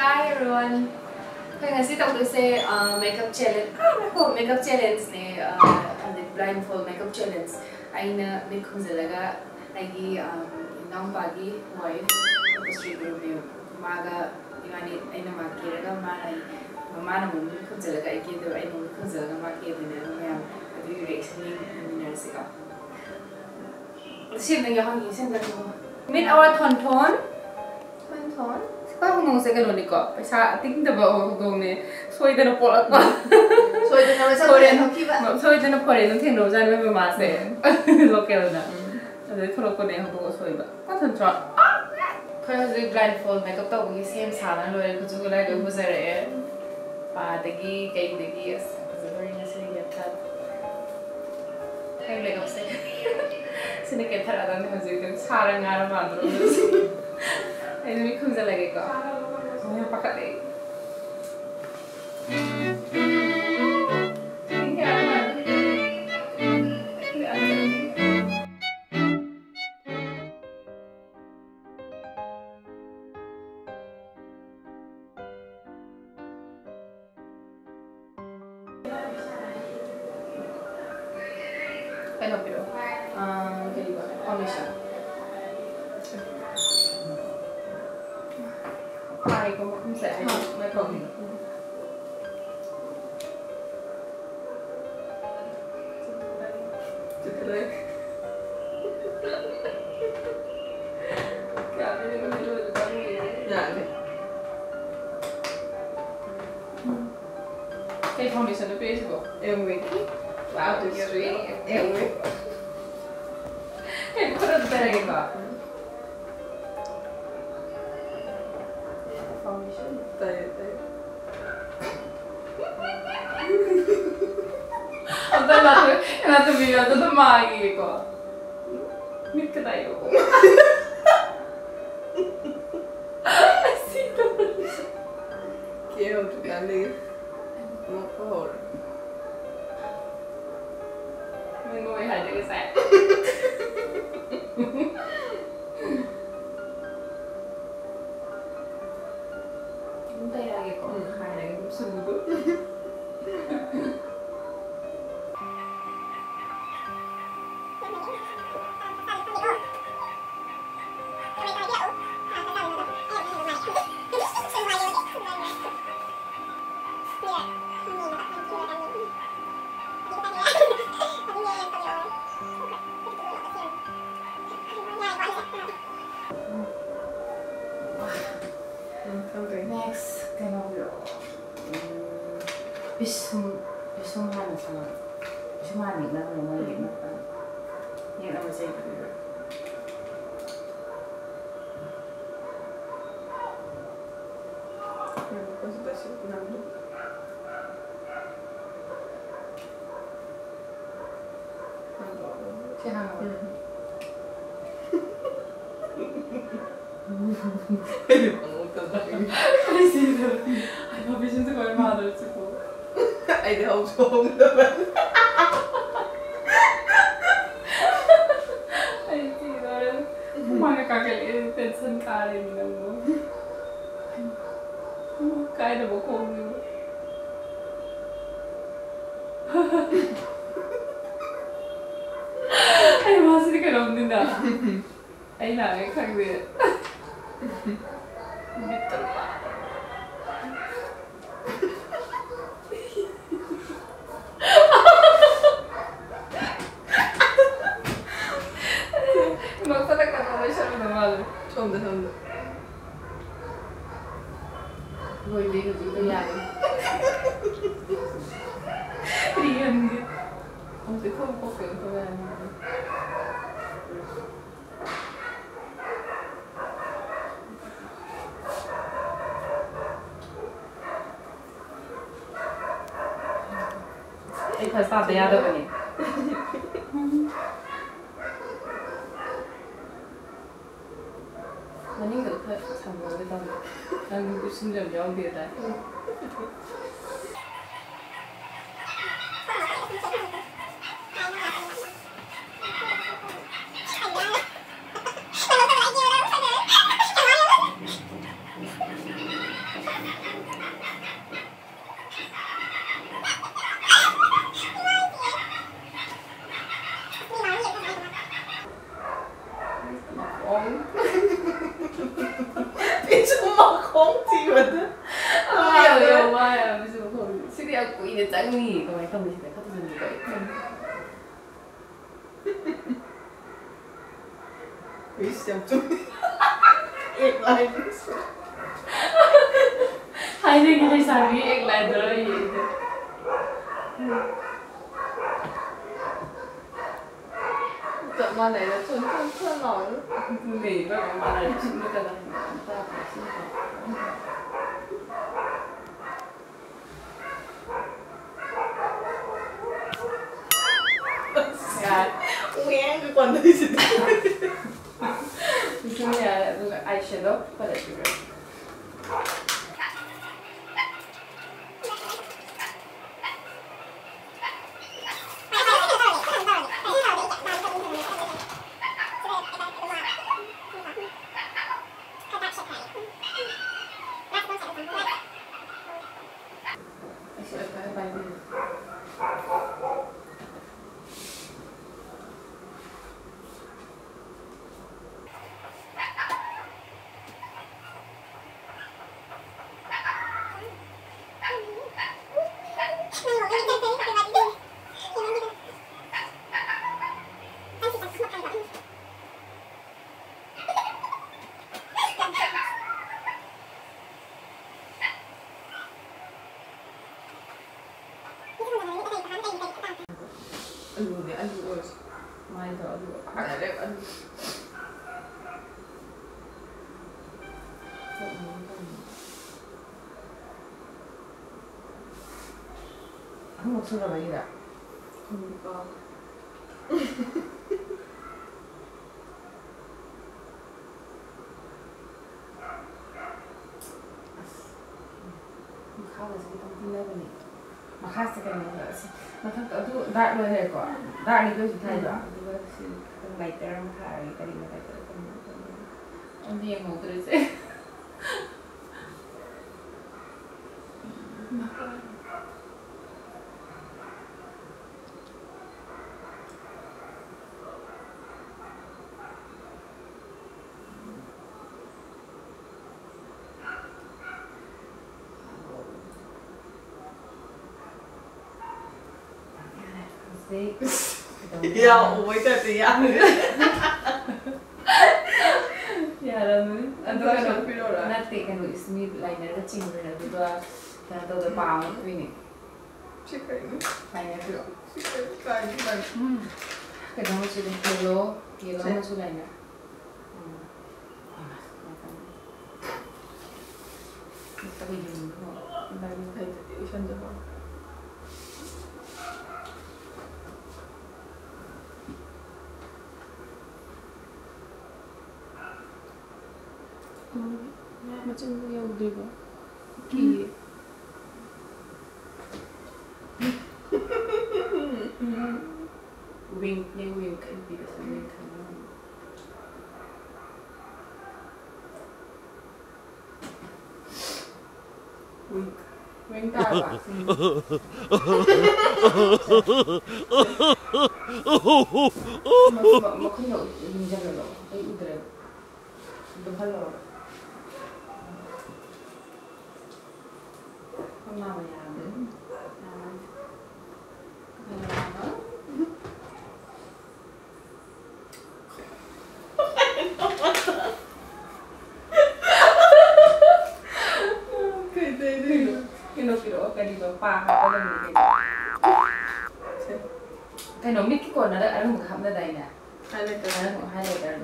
Hi everyone. Kaya ngasi talk to say makeup challenge. Makeup challenge ne blindfold makeup challenge. Aina mikhunzalaga aigi inam pagi wife street review. Maga imani aina makiraga mana mun mikhunzalaga aigi do aina mikhunzalaga makirina mayam adu reaction ni narsika. Sim nang yahang sim nang min our thon. Kau ngomong saya kalau ni kok, pasal ting tu bawa ngomong ni, soalnya dia nak pola kok. Soalnya nak pola ni ting rojan memang masih, lokal na. Jadi kalau kau ni aku bawa soalnya, kau tentu. Kau jadi blindfold makeup tu mungkin same salah loh, aku juga lagi aku zara, padagi kayak dagi, sebenarnya nasi ni kita, kayak makeup saya, sini kita ada ni masih kan sarang ngaram andro. Ini mikhunza lagi kok. Saya pakai deh. Ini apa? Ini apa? Hello, bro. Jadi apa? Foundation. Hai, kamu bisa make up ni. Cepat. Kami ni dulu kami. Ya. Kayak foundation tu base kok. Wow, tu straight. Kau dah terlagi kok. Tayo. Ang video to tumagi ko. Meet ka tayo. Asito. Quiero tocarle un favor. Me voy a dejar de que Tay lagi kok, hai lagi subuh. Next, kenapa? Bisa mana sama? Bisa mana nak nama ni nak? Ni nama saya tu. Kau sudah siap nama? Siapa? Ai, ma bisogna che come madre il sicuro. Hai detto un Ai, sì, ma che cacchio è 𝚘𝚙𝚗𝚝 ni namu. Kai da boko ni. Ai, ma sih kalau dinda. Ai, na cái khang gì. Betul pak. Nggak usah dekat sama siapa nama lu. Sonda. Gue ini gitu ya. Rian gitu. Om sih kok pokoknya kan. Ito sa dayado ko ni. Maning ko pa sa mo ito. Ang gusto niyo yung dito. 变成毛孔体了的。有妈呀，不是毛孔，是个要贵的整理，各位看不起来，看不起你可以小众。एक line खाने के लिए सारी एक line दो ये怎么来的？春老了。没办法，妈的，吃那个的，大好辛苦。Uang ke cuando dice. Ini ada eyeshadow pada juga. Aduh deh, aduh. Main tuh aduh. Ada aduh. Aku mau suruh lagi tak? Enggak. Makasih kita tinggal ni. Makasih kan makasih. Macam tu dah boleh kok. Dah ni tu sudah dah. Tu si lighter macam tadi lighter kan. Om dia mau terus. Ya,我在这样。Ya, lalu nanti kan ismi lainnya ada cinggur ada juga kan tahu dah paham tu ini. Cika ini. Lainnya tu. Cika ini. Kita masuk di kilo masuk lainnya. Kita pergi dulu. Lalu kita di sana dah. Macam yang udah ba? Ki. Wink kan biasa wink kan. Wink tak apa sih. Makan lo, jangan lo. Udah. Udah halo. Mama ya. Cái nó mít cái quần nó đã một hầm ra đây nè. Highlighter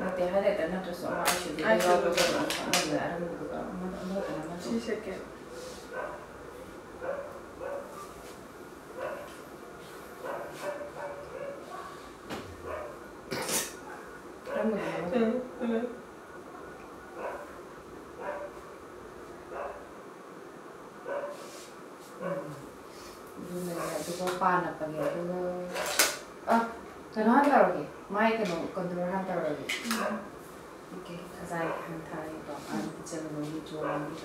nanti highlighter nanti soal eyeshadow. Ada Chỉ sẽ kẹp. Itu panas lagi itu. Kenapa hantar lagi? Mai kena kontrol hantar lagi. 이렇게 가사에 한타이가 안 붙여서 너무 좋아합니다.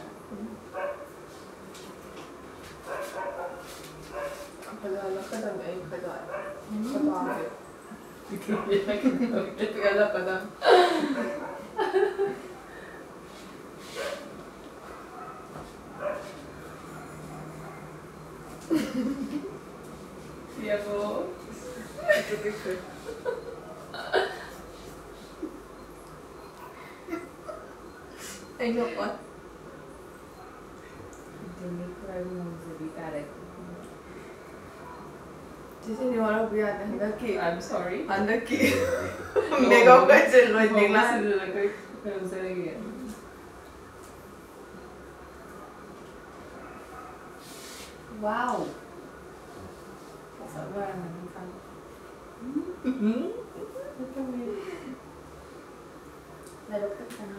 Kadang kadang kadang kadang itu ya kadang ya bu itu gitu ayo what ini kurang menjadi tarik. Jadi ni orang biar anda ki. I'm sorry. Anda ki. Mega kecil loh ni lah. Wow. Sabar nanti. Dapat kan?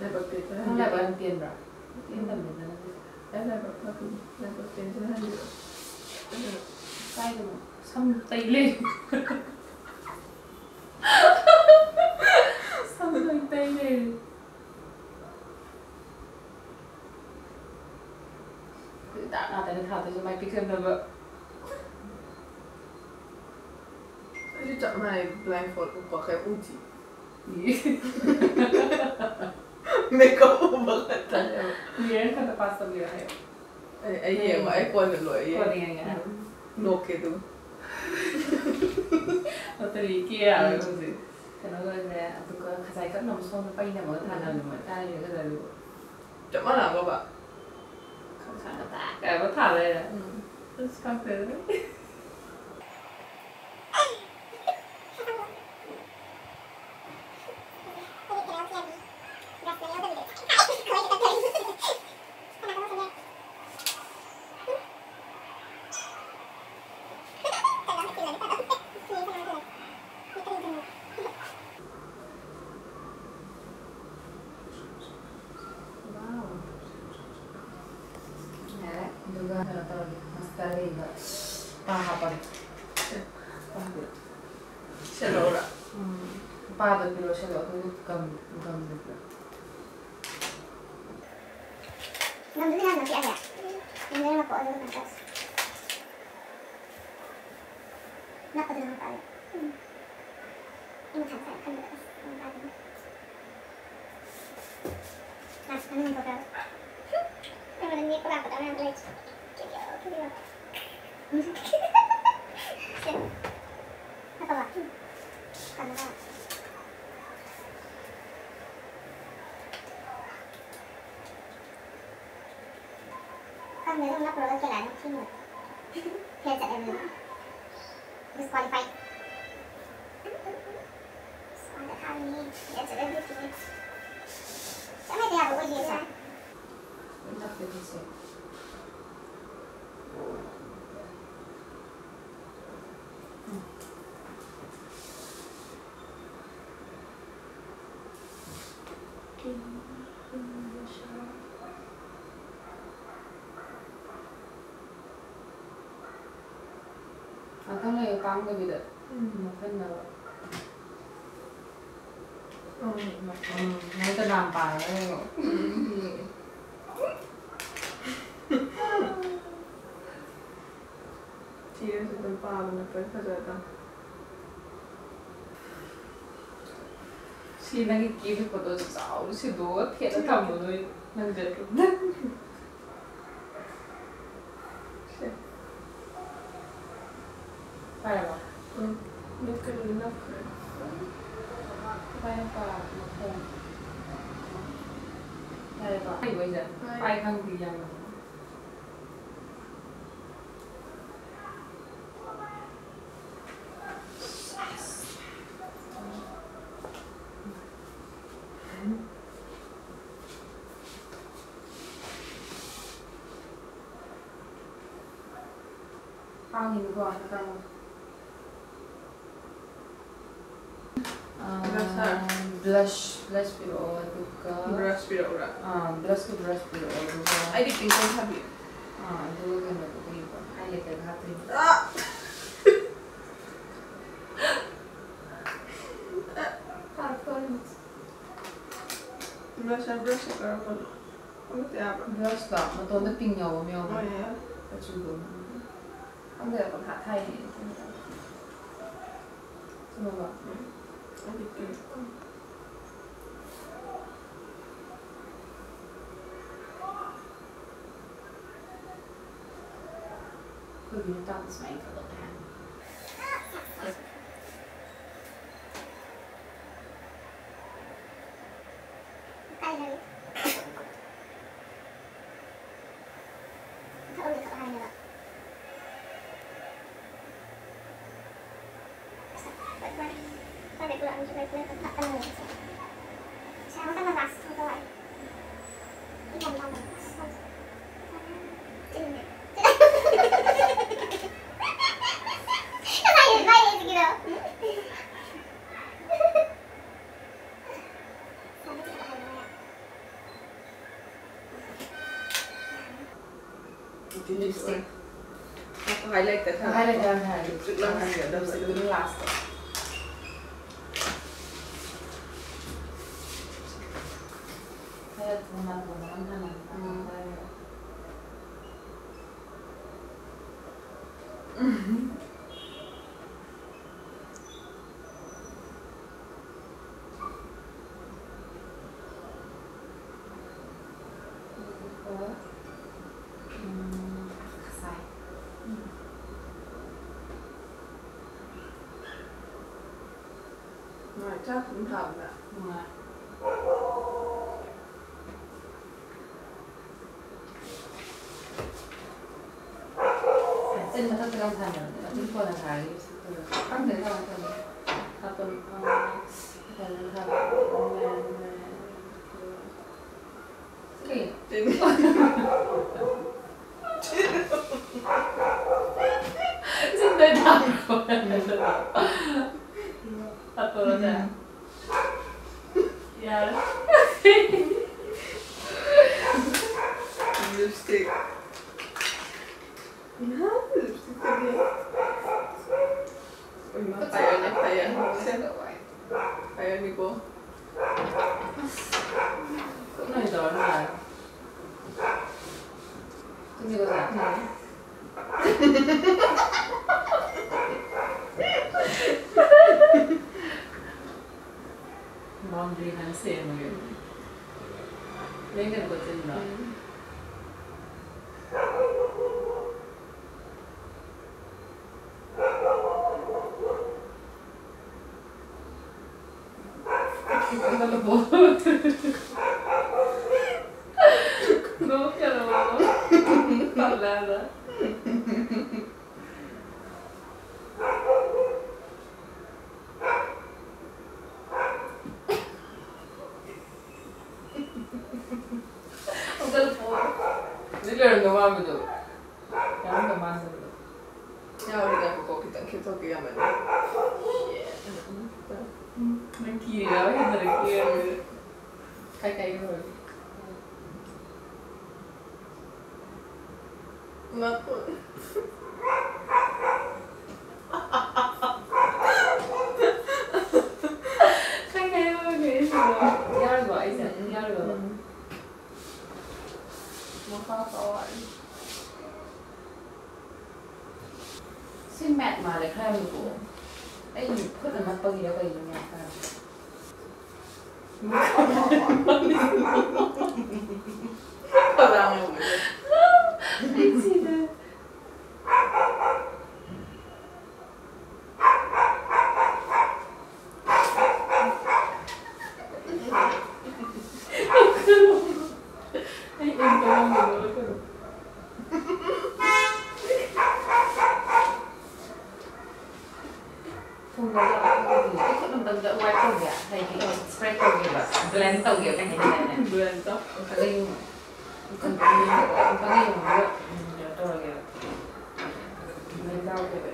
Dapat kita. Dapat tiền rồi. Tiền tầm được rồi. Dapat apa? Dapat pension aja. Tay rồi. Xong tay lên. Xong rồi tay lên. Tạo nào tại nó thảo thì cho mày pick up được. Jadi cak mai blindfold pakai uji. Makeup banget tanya. Dia kan terpaksa dia. Iya, mak aku ada loh iya. Kau dengan kan? Nok itu. Tadi kia aku sih. Karena gue ada tuh kasih kan nomor satu apa ini mau tanah nomor tanah juga lalu. Cak mana kau pak? Kasih tak. Kayak apa tahu ya? Terus kafe. Juga kalau sekali enggak pahapan. Selora. Pahapan dulu selora tuh gam gitu. Gam dulu kan masih ada. Ini mah kok ada kan. Nak ada apa ya? Ini kan saya kan ada. Nah, ini berapa? Ini berapa tahun yang lalu? Apa lagi? Karena kan memang nak perlu jalan sini. Dia jadi disqualified. Soalnya kali dia jadi di sini. Sama dia apa uji sah? Enak gitu sih. Atau lah yang kamu gitu, mungkin lah. Nanti nampak ya. Dia sudah paham apa yang terjadi. Si lagi kiri foto jauh, si dua tiada kamu loh, nanti jatuh. Apa? Mungkin enak. Apa? Apa? Ayo aja. Pai kang bilang. Pangin ko ano kamu? Blush pero duka. Brush bila orang. Blush pero duka. Ay di pinkan sabi. Duka kan aku iba. Highlighter hati. Parfum. Blush girl. What the apple? Blush got mà tôi nó pink nhau Oh yeah. Cái chú đúng. Không thể còn hạ thay thì. Xong rồi. Okay. Bởi vì nó tao sẽ phải đổ hàng. Tay này. Thôi được hai nữa. Vậy tôi làm cho vậy tôi tập ăn này. Sao nó làm xong rồi. Đi làm xong. Bay gitu. Lipstick. Highlight that. Highlight that hand. Lipstick Itu last. Saya teman-teman kanan. Chắc cũng thầm ạ. Sen mà thật lòng thành rồi, chúng tôi là thải không thể nào thành thật tuần thành cái xin tôi đọc của thật tuần là yeah Lipstick. Kaya ni ko. Cũng này đó là cái gì đó là laundry hand same again. Lấy cái của chân đó. Kalau boh, no kalau tak lada. Kalau boh, ni learn no mama tu. Yang tu masa tu. Ja, det är på kita tog men. Men kiri lah, kita ada kiri. Kai tu. Ngaku. Kai tu ni semua. Biar gua aja, biar gua. Maka kawan. Xin mẹ mà lại khai một bộ. Đây mình phớt là mặt bao nhiêu vậy nhỉ? Parang mo. Anh xin đây. Anh em có làm gì nữa? Không có cái chút đồng tâm đỡ quay không vậy? Hay cái spread không vậy? Blend tàu kiểu cái này này. Blend to. Cái gì? Còn cái gì nữa? Cái gì nữa? Tôi là kiểu blend tàu kiểu vậy.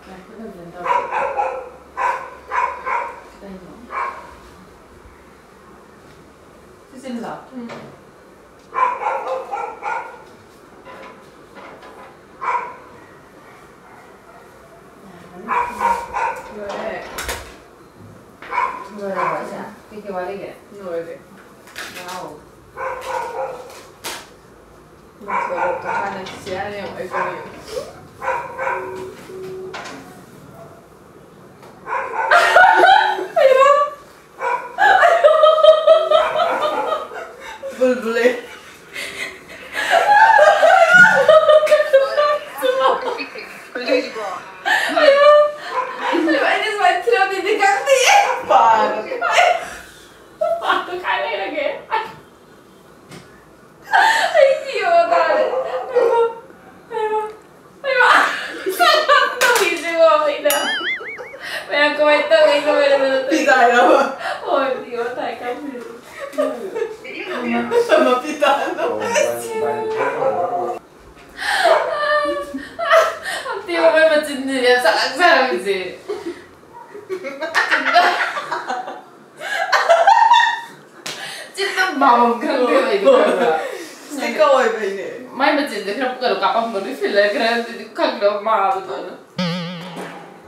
Này, cứ đừng blend tàu. Đây nữa. Xin lỗi. que vale que? 9. Wow. Mas agora tocar nesse ano é comigo. Bulbule. Sama pitano. Tiba may macindi niya sa salamisi. Cintang bawang kan dia ini kan. Stika oi bene. May macindi kan kalau kapag mo refill kan di kaglo ma betul.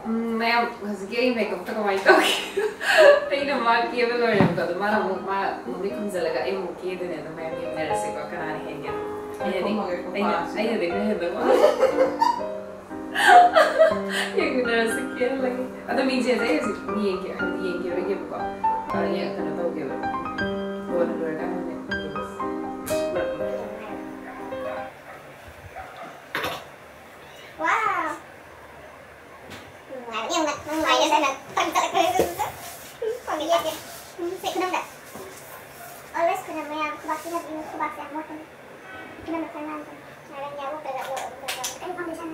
मैं हंसके makeup तो कमाई तो लेकिन माँ किए भी लोग नहीं तो मारा माँ मुझे कौन सा लगा ये मुझे ये देने तो मैं भी मेरे से को कराने हैं क्या ये देख रहे हैं तो ये मेरे से क्या लगे अतः मुझे ऐसे ये क्या बुका ये करना तो क्या वो ना लड़का है nhưng mà ngoài ra đây là phần tự còn cái gì sẽ không được always kuna maya kubakira kubakira moto kuna makanan na lang yawo pero ano pang design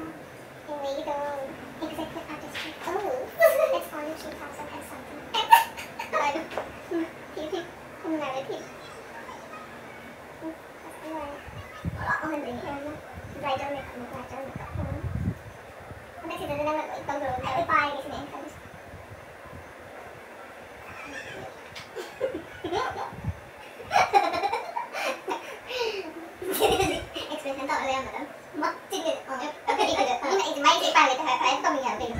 in way ito executive artist it's only 3,000 and something tip ano na rin tip ako hindi bridal makeup Nanti kita dah nak ikut dulu, tak pai di sini. Expression tak ada yang mana. Mak cakap, apa dia kata? Ini nak mai cakap pai kita, pai tu kami yang beli.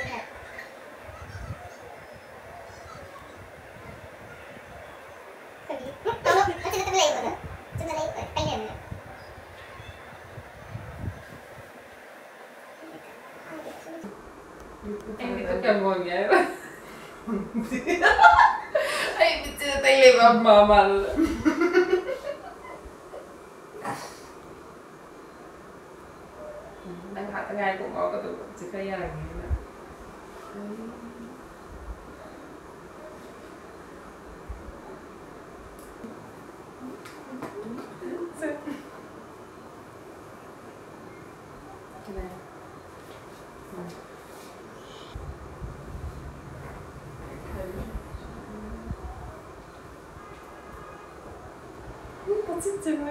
Kami, kalau macam tu beli apa? Cuma beli pai yang. Ini tuh क्या बोल गया है आई बिच्चे तैले बाप मामा đang hạ ngay cũng có cái tụ chỉ cái nhà này 진짜 막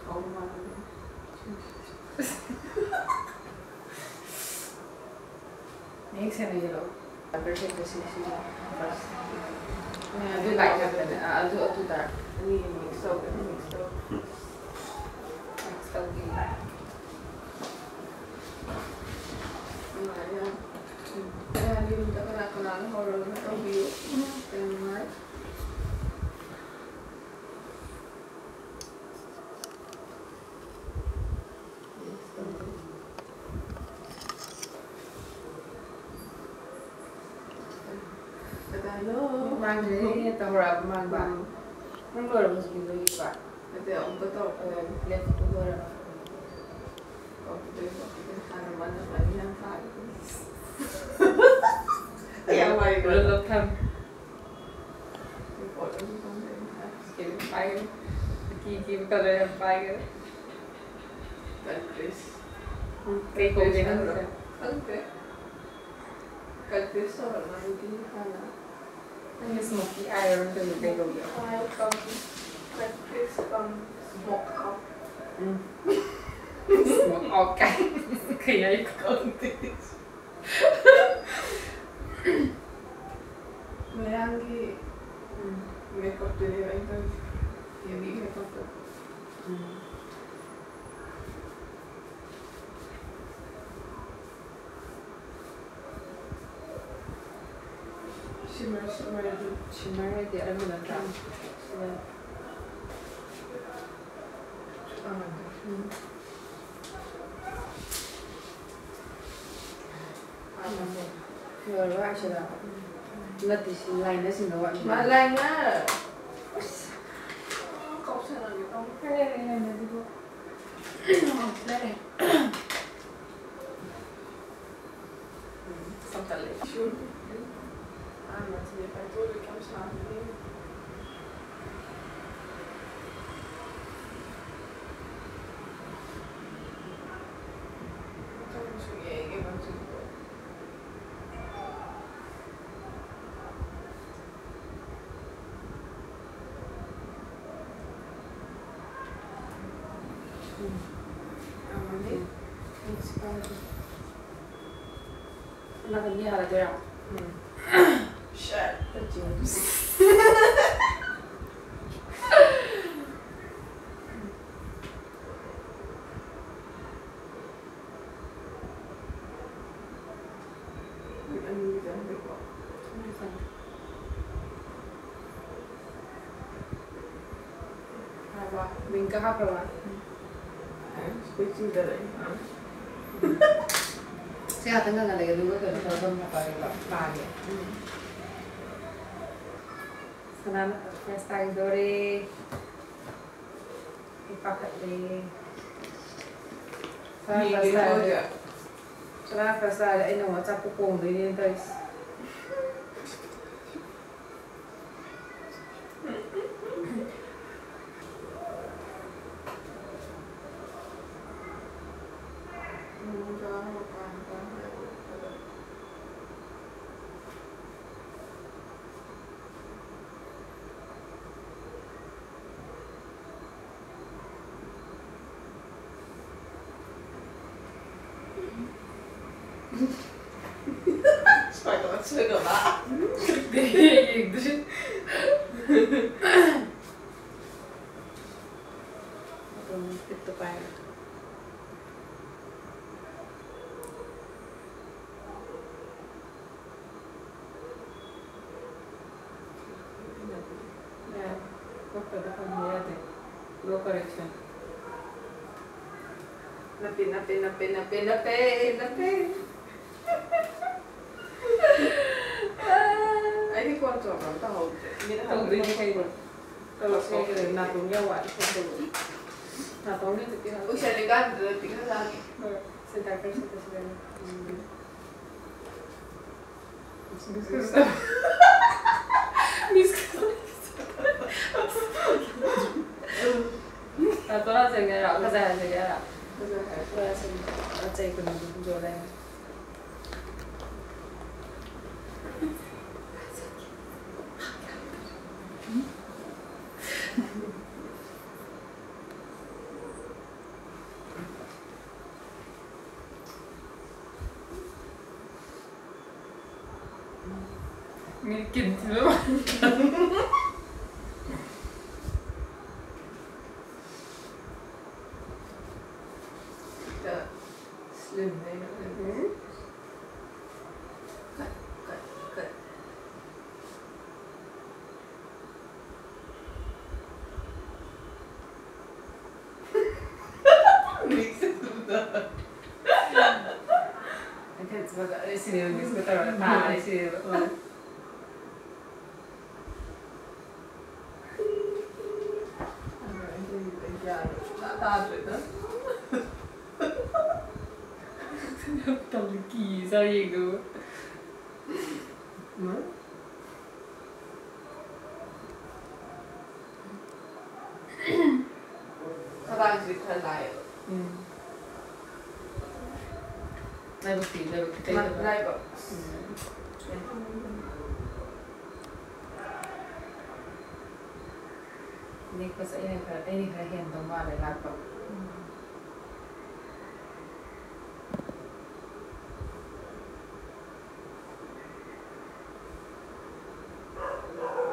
엄마 next time you know perfect decision first yeah do like that I'll do that we mix up Dia minta kenal horor atau view yang menarik. Halo. Mang ini tahu berapa mang bang? Mang baru masukin lagi pak. Nanti om betul. Lihat itu berapa? Oh, betul. Harapan apa yang salah? Yang baik. Belum kan? Foto itu kan. Kirim pakai. Kirim kalau yang pakai. Kalkris. Kayak kau bilang kan? Oke. Kalkris itu orang lagi mana? Ini smoky iron tu lebih kau bilang. Kalkris smoke up. Smoke out kan? Kayak Kalkris. Melangi 메이크업들이 완전 예비 메이크업들. shimmer해야지 알면 안 돼. Rồi các bạn sẽ là lật thì lành nó xin nó gọi mà lành á. Cậu sẽ làm gì không? đây này đi cô. Đây này. Xong cả lệ chưa. Mà thì phải tôi được kiểm soát đi. Trong suy nghĩ cái vấn đề của 나 근데 하나 돼요. Shit. Mình có học rồi ạ. Speaking the đấy. Saya tengah nggak ada dulu kan kalau kamu apa ya pagi. Senang pesta dore. Ipakat deh. Saya pesta ada ini mau cap pukung deh ini guys. Spajno svega ma. Gdje? Itu pak. Ya, kok pada kamu deh. Low correction. Nape. Ai đi qua chỗ đó tàu. Tàu đi hay rồi. Tàu xe cái nạp đúng nhau ạ, không được. Nạp đúng như thế kia. Ui xe đi gan rồi thì cái gì? Sẽ đại cái sẽ cái Toda señora, casa señora. Toda señora, chay con el yo de. Milkin dulu. Slim này nữa. Cắt. Mix tudo. Antes esse livro que escutava, tá, esse livro. 𝚑𝚑𝚒𝚐𝚐𝚐𝚐𝚐𝚐𝚐𝚐𝚐𝚐𝚐𝚐 𝚑𝚑𝚒𝚐𝚐𝚐𝚐𝚐 Live box. Ini pas ini kalian tunggu ada laptop.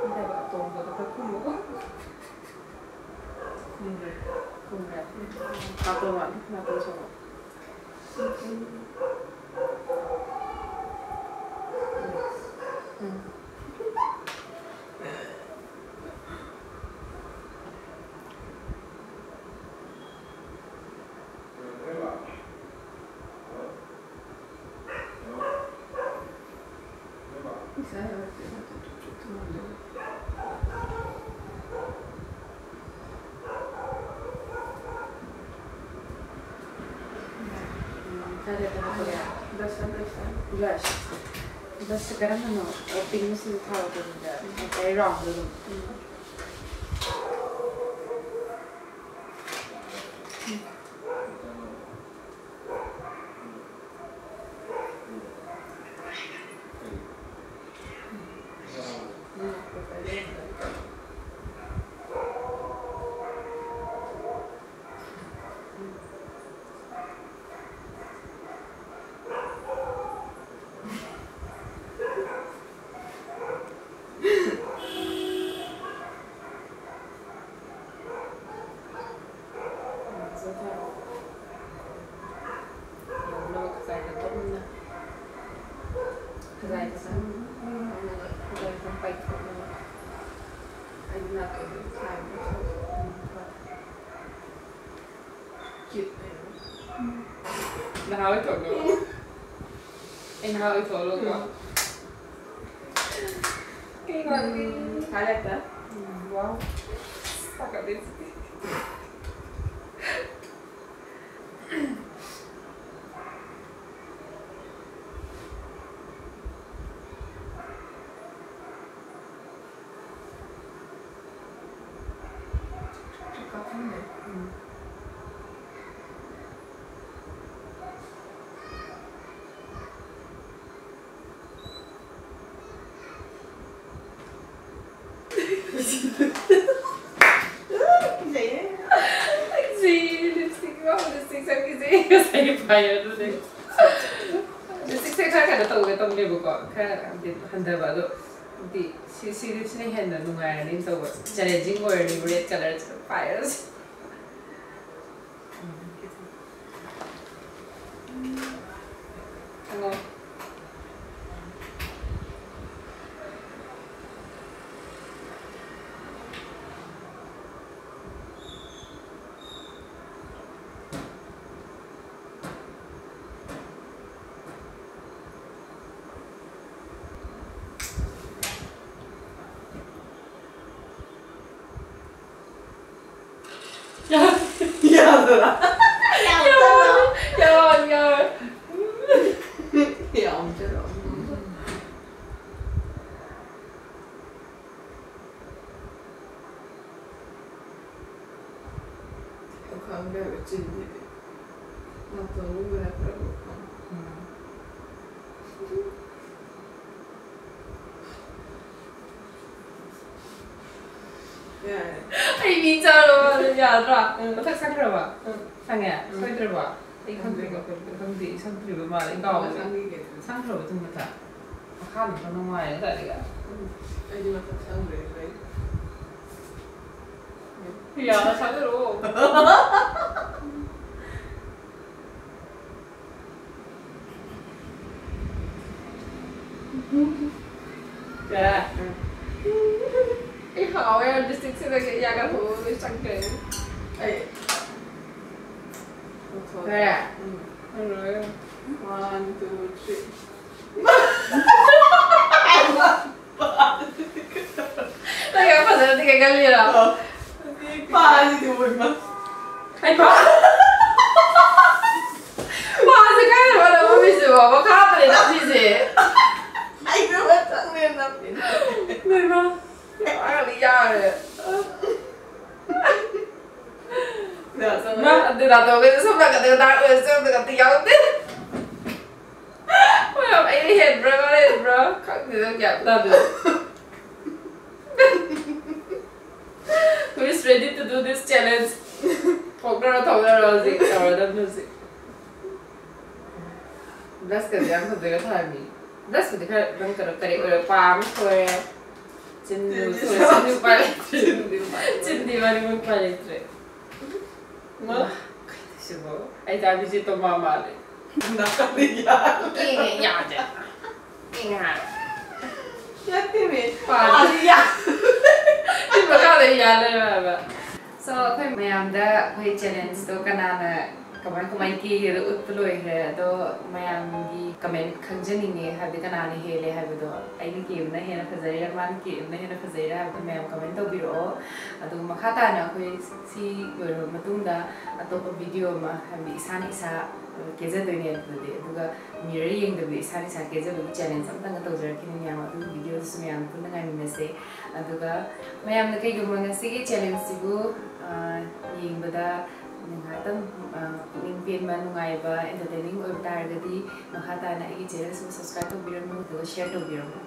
Ini ada tunggu tapi Kumre. Kapuan, nato sono. बस sekarang ano, open mo sila tawag ko dyan. Okay, wrong dulu. Nào ấy thổi luôn. Anh nào ấy thổi luôn quá. Cái con khá đẹp đó. Wow. Sao cả đến Bayar dulu deh. Lipstick saya kan ada tahu kita boleh buka, kan handal baru. Di sini handal nungai ni tahu. Challenging word ni red color fires. Tengok. Ay, bicara ya, tak sangka apa? Sangya, saya terba. Ikan di sangkri bermalah, engkau sangkri betul betul. Makan penuh main tadi kan? Ayo makan sangkri, right? Iya, sangkri loh. Ya. Hảo em distinct sẽ cái nhà cả thú trắng kề. Ấy. Đây à? Rồi. 1, 2, 3. Đây cái phần này thì cái gì nào? Ba gì thì mình mà. Anh ba. Ba thì cái này là không biết gì mà có khác thì làm gì? Anh cứ bắt chẳng nên làm gì. Đây mà. Ai lý do rồi. Mà từ đó tôi cái xong là cái đó rồi xong từ cái tiêu tiếp. Ôi ông anh đi hết bro, không thì tôi kẹp ra được. Who is ready to do this challenge? Thọc ra rồi gì, rồi đâm như gì. Bless cái gì không được thay mi. Bless cái gì đang cái rồi palm thôi. Cindy mari mempalatre. ꯁꯤꯕꯨ ꯑꯩ ꯆꯥꯕꯤꯁꯤ ꯇꯣꯃꯥ ꯃꯥꯜꯂꯦ ꯅꯥꯀꯟꯗ ꯌꯥꯜꯂꯦ ꯌꯥꯗꯦ ꯌꯥꯠꯇꯦꯃꯦ ꯄꯥꯗꯤ ꯁꯤ ꯃꯈꯥꯗ ꯌꯥꯜꯂꯦ ꯍꯥꯏꯕ ꯁꯣ ꯑꯩꯈꯣꯏ ꯃꯌꯥꯝꯗ ꯑꯩꯈꯣꯏ ꯆꯦꯂꯦꯟꯖꯇꯣ ꯀꯅꯥꯅ ꯀꯃꯥꯏ ꯀꯦꯒꯦꯗꯣ ꯎꯠꯄ ꯂꯣꯏꯈ꯭ꯔꯦ ꯑꯗꯣ ꯃꯌꯥꯝꯒꯤ ꯀꯃꯦꯟ ꯈꯪꯖꯅꯤꯡꯉꯦ ꯍꯥꯏꯕꯗꯤ ꯀꯅꯥꯅ ꯍꯦꯜꯂꯦ ꯍꯥꯏꯕꯗꯣ ꯑꯩꯅ ꯀꯦꯕꯅ ꯍꯦꯟꯅ ꯐꯖꯩꯔꯥ ꯃꯥꯅ ꯀꯦꯕꯅ ꯍꯦꯟꯅ ꯐꯖꯩꯔꯥ ꯍꯥꯏꯕꯗꯣ ꯃꯌꯥꯝ ꯀꯃꯦꯟ ꯇꯧꯕꯤꯔꯛꯑꯣ ꯑꯗꯨꯒ ꯃꯈꯥ ꯇꯥꯅ ꯑꯩꯈꯣꯏ ꯁꯤ ꯂꯣꯏꯔꯕ ꯃꯇꯨꯡꯗ ꯑꯇꯣꯞꯄ ꯚꯤꯗꯤꯑꯣ ꯑꯃ ꯍꯥꯏꯕꯗꯤ ꯏꯁꯥꯅ ꯏꯁꯥ ꯀꯦꯖꯗꯣꯏꯅꯦ ꯑꯗꯨꯗꯤ ꯑꯗꯨꯒ ꯃꯤꯔꯔ ꯌꯦꯡꯗꯕꯤꯗ ꯏꯁꯥꯅ ꯏꯁꯥ ꯀꯦꯖꯕꯒꯤ ꯆꯦꯂꯦꯟꯖ ꯑꯃꯇꯪꯒ ꯇꯧꯖꯔꯛꯈꯤꯅꯤ ꯃꯌꯥꯝ ꯑꯗꯨꯒꯤ ꯚꯤꯗꯤꯑꯣꯗꯨꯁꯨ ꯃꯌꯥꯝ ꯄꯨꯟꯅ ꯉꯥꯏꯃꯤꯟꯅꯁꯦ ꯑꯗꯨꯒ ꯃꯌꯥꯝꯅ ꯀꯩꯒꯨꯝꯕ ꯉꯁꯤꯒꯤ ꯆꯦꯂꯦꯟꯖꯁꯤꯕꯨ ꯌꯦꯡꯕꯗ ꯉꯥꯏꯍꯥꯛꯇꯪ ꯄꯨꯛꯅꯤꯡ ꯄꯦꯟꯕ ꯅꯨꯡꯉꯥꯏꯕ ꯑꯦꯟꯇꯔꯇꯦꯅꯤꯡ ꯑꯣꯏꯕ ꯇꯥꯔꯒꯗꯤ ꯃꯈꯥ ꯇꯥꯅ ꯑꯩꯒꯤ ꯆꯦꯅꯦꯜꯁꯤꯕꯨ ꯁꯕꯁꯀ꯭ꯔꯥꯏꯕ ꯇꯧꯕꯤꯔꯝꯃꯨ ꯑꯗꯨꯒ ꯁꯦꯌꯔ ꯇꯧꯕꯤꯔꯝꯃꯨ